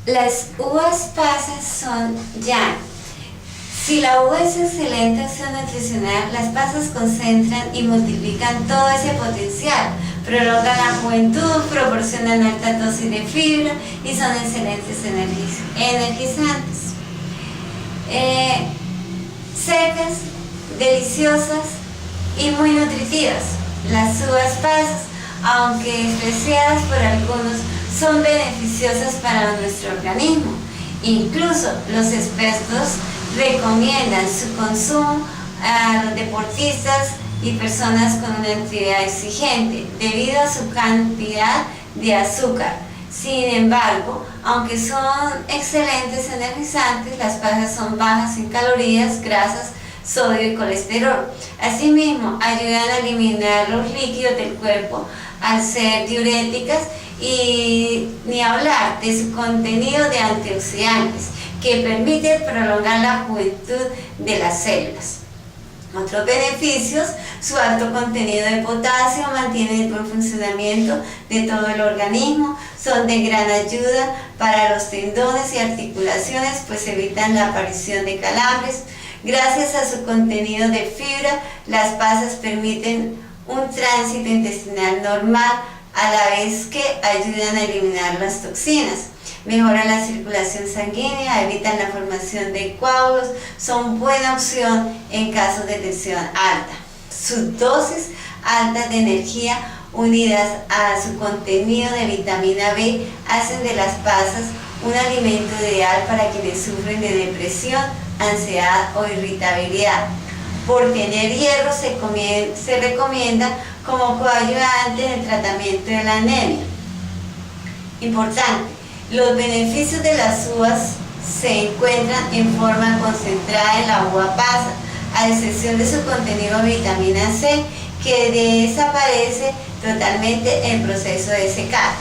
Las uvas pasas son yang. Si la uva es excelente opción nutricional, las pasas concentran y multiplican todo ese potencial, prolongan la juventud, proporcionan alta dosis de fibra y son excelentes energizantes. Secas, deliciosas y muy nutritivas. Las uvas pasas, aunque despreciadas por algunos, son beneficiosas para nuestro organismo. Incluso los expertos recomiendan su consumo a los deportistas y personas con una actividad exigente debido a su cantidad de azúcar. Sin embargo, aunque son excelentes energizantes, las pasas son bajas en calorías, grasas, sodio y colesterol. Asimismo, ayudan a eliminar los líquidos del cuerpo al ser diuréticas y ni hablar de su contenido de antioxidantes que permite prolongar la juventud de las células. Otros beneficios: su alto contenido de potasio mantiene el buen funcionamiento de todo el organismo, son de gran ayuda para los tendones y articulaciones, pues evitan la aparición de calambres. Gracias a su contenido de fibra, las pasas permiten un tránsito intestinal normal, a la vez que ayudan a eliminar las toxinas. Mejoran la circulación sanguínea, evitan la formación de coágulos, son buena opción en casos de tensión alta. Sus dosis altas de energía unidas a su contenido de vitamina B hacen de las pasas un alimento ideal para quienes sufren de depresión, ansiedad o irritabilidad. Por tener hierro se recomienda como coayudante en el tratamiento de la anemia. Importante: los beneficios de las uvas se encuentran en forma concentrada en la uva pasa, a excepción de su contenido de vitamina C, que desaparece totalmente en proceso de secado.